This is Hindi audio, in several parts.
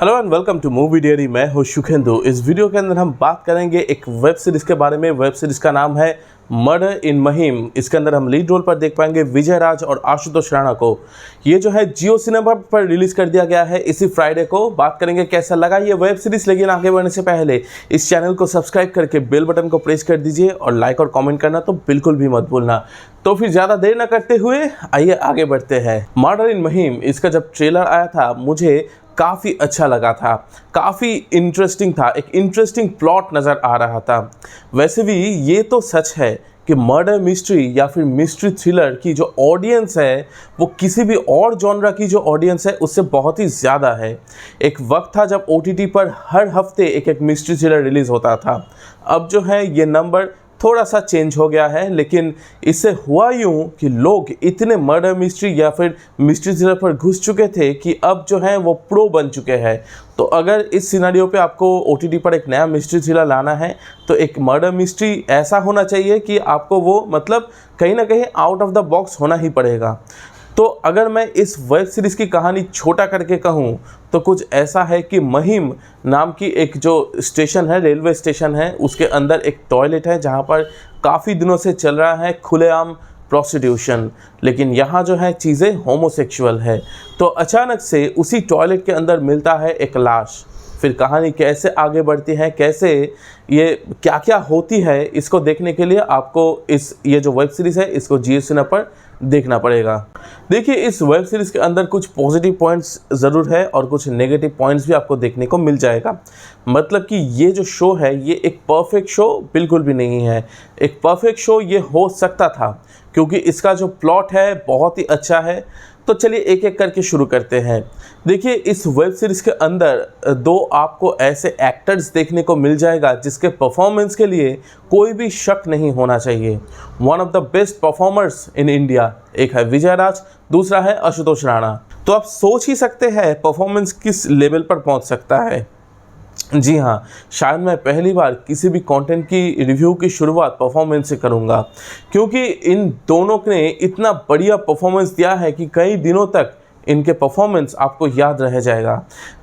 Hello and welcome to movie diary. मैं हूं शुखेंदु। इस वीडियो के अंदर हम बात करेंगे एक वेब सीरीज़ के बारे में। वेब सीरीज़ का नाम है मर्डर इन महिम। इसके अंदर हम लीड रोल पर देख पाएंगे विजय राज और आशुतोष राणा को। ये जो है जियो सिनेमा पर रिलीज़ कर दिया गया है इसी फ्राइडे को। बात करेंगे कैसा लगा ये वेब सीरीज़, लेकिन आगे बढ़ने से पहले इस चैनल को सब्सक्राइब करके बेल बटन को प्रेस कर दीजिए और लाइक और कॉमेंट करना तो बिल्कुल भी मत भूलना। तो फिर ज़्यादा देर न करते हुए आइए आगे बढ़ते हैं। मर्डर इन महिम, इसका जब ट्रेलर आया था मुझे काफ़ी अच्छा लगा था, काफ़ी इंटरेस्टिंग था, एक इंटरेस्टिंग प्लॉट नज़र आ रहा था। वैसे भी ये तो सच है कि मर्डर मिस्ट्री या फिर मिस्ट्री थ्रिलर की जो ऑडियंस है वो किसी भी और जॉनरा की जो ऑडियंस है उससे बहुत ही ज़्यादा है। एक वक्त था जब OTT पर हर हफ्ते एक मिस्ट्री थ्रिलर रिलीज़ होता था। अब जो है ये नंबर थोड़ा सा चेंज हो गया है, लेकिन इससे हुआ यूँ कि लोग इतने मर्डर मिस्ट्री या फिर मिस्ट्री थ्रिलर पर घुस चुके थे कि अब जो है वो प्रो बन चुके हैं। तो अगर इस सिनेरियो पे आपको OTT पर एक नया मिस्ट्री थ्रिलर लाना है तो एक मर्डर मिस्ट्री ऐसा होना चाहिए कि आपको वो मतलब कहीं ना कहीं आउट ऑफ द बॉक्स होना ही पड़ेगा। तो अगर मैं इस वेब सीरीज़ की कहानी छोटा करके कहूँ तो कुछ ऐसा है कि महिम नाम की एक जो स्टेशन है, रेलवे स्टेशन है, उसके अंदर एक टॉयलेट है जहाँ पर काफ़ी दिनों से चल रहा है खुलेआम प्रोस्टिट्यूशन, लेकिन यहाँ जो है चीज़ें होमोसेक्सुअल है। तो अचानक से उसी टॉयलेट के अंदर मिलता है एक लाश। फिर कहानी कैसे आगे बढ़ती है, कैसे ये क्या क्या होती है, इसको देखने के लिए आपको ये जो वेब सीरीज़ है इसको जियो सिनेमा पर देखना पड़ेगा। देखिए, इस वेब सीरीज़ के अंदर कुछ पॉजिटिव पॉइंट्स ज़रूर है और कुछ नेगेटिव पॉइंट्स भी आपको देखने को मिल जाएगा। मतलब कि ये जो शो है ये एक परफेक्ट शो बिल्कुल भी नहीं है। एक परफेक्ट शो ये हो सकता था क्योंकि इसका जो प्लॉट है बहुत ही अच्छा है। तो चलिए एक एक करके शुरू करते हैं। देखिए, इस वेब सीरीज़ के अंदर दो आपको ऐसे एक्टर्स देखने को मिल जाएगा जिसके परफॉर्मेंस के लिए कोई भी शक नहीं होना चाहिए। One of the best performers in India, एक है विजय राज, दूसरा है आशुतोष राणा। तो आप सोच ही सकते हैं परफॉर्मेंस किस लेवल पर पहुंच सकता है। जी हाँ, शायद मैं पहली बार किसी भी कंटेंट की रिव्यू की शुरुआत परफॉर्मेंस से करूँगा, क्योंकि इन दोनों ने इतना बढ़िया परफॉर्मेंस दिया है कि कई दिनों तक इनके परफॉर्मेंस आपको याद रह जाएगा।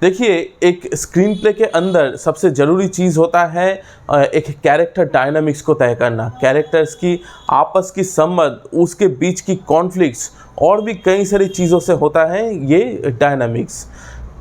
देखिए, एक स्क्रीन प्ले के अंदर सबसे ज़रूरी चीज़ होता है एक कैरेक्टर डायनामिक्स को तय करना, कैरेक्टर्स की आपस की संबंध, उसके बीच की कॉन्फ्लिक्ट्स और भी कई सारी चीज़ों से होता है ये डायनामिक्स।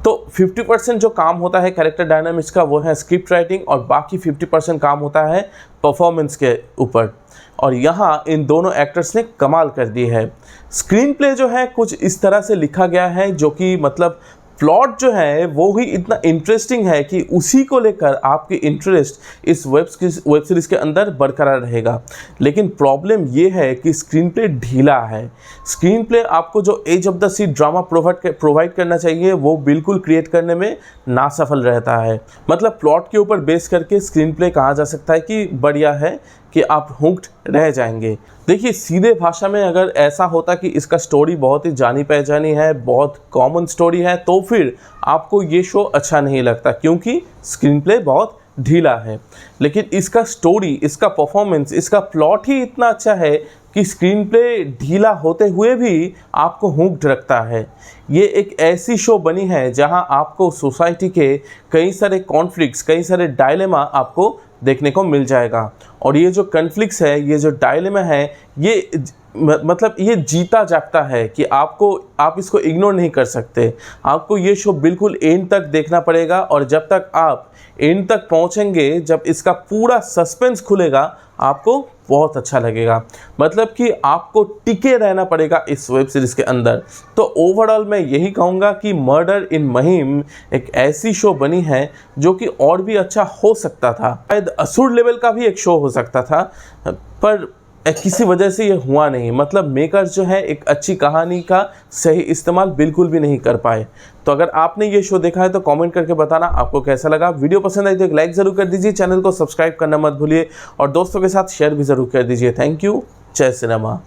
तो 50% जो काम होता है कैरेक्टर डायनामिक्स का वो है स्क्रिप्ट राइटिंग और बाकी 50% काम होता है परफॉर्मेंस के ऊपर। और यहाँ इन दोनों एक्टर्स ने कमाल कर दी है। स्क्रीन प्ले जो है कुछ इस तरह से लिखा गया है जो कि मतलब प्लॉट जो है वो ही इतना इंटरेस्टिंग है कि उसी को लेकर आपकी इंटरेस्ट इस वेब सीरीज़ के अंदर बरकरार रहेगा। लेकिन प्रॉब्लम ये है कि स्क्रीन प्ले ढीला है। स्क्रीन प्ले आपको जो edge of the seat drama provide करना चाहिए वो बिल्कुल क्रिएट करने में नासफल रहता है। मतलब प्लॉट के ऊपर बेस करके स्क्रीन प्ले कहा जा सकता है कि बढ़िया है कि आप हुक्ड रह जाएंगे। देखिए, सीधे भाषा में अगर ऐसा होता कि इसका स्टोरी बहुत ही जानी पहचानी है, बहुत कॉमन स्टोरी है, तो फिर आपको ये शो अच्छा नहीं लगता क्योंकि स्क्रीन प्ले बहुत ढीला है। लेकिन इसका स्टोरी, इसका परफॉर्मेंस, इसका प्लॉट ही इतना अच्छा है कि स्क्रीन प्ले ढीला होते हुए भी आपको हुक्ड रखता है। ये एक ऐसी शो बनी है जहां आपको सोसाइटी के कई सारे कॉन्फ्लिक्ट्स, कई सारे डायलेमा आपको देखने को मिल जाएगा। और ये जो कॉन्फ्लिक्ट्स है, ये जो डायलेमा है, ये मतलब ये जीता जागता है कि आप इसको इग्नोर नहीं कर सकते। आपको ये शो बिल्कुल एंड तक देखना पड़ेगा और जब तक आप एंड तक पहुंचेंगे, जब इसका पूरा सस्पेंस खुलेगा, आपको बहुत अच्छा लगेगा। मतलब कि आपको टिके रहना पड़ेगा इस वेब सीरीज़ के अंदर। तो ओवरऑल मैं यही कहूँगा कि मर्डर इन महिम एक ऐसी शो बनी है जो कि और भी अच्छा हो सकता था। शायद असुर लेवल का भी एक शो हो सकता था, पर किसी वजह से ये हुआ नहीं। मतलब मेकर्स जो है एक अच्छी कहानी का सही इस्तेमाल बिल्कुल भी नहीं कर पाए। तो अगर आपने ये शो देखा है तो कमेंट करके बताना आपको कैसा लगा। वीडियो पसंद आई तो एक लाइक ज़रूर कर दीजिए, चैनल को सब्सक्राइब करना मत भूलिए और दोस्तों के साथ शेयर भी ज़रूर कर दीजिए। Thank you. जय सिनेमा।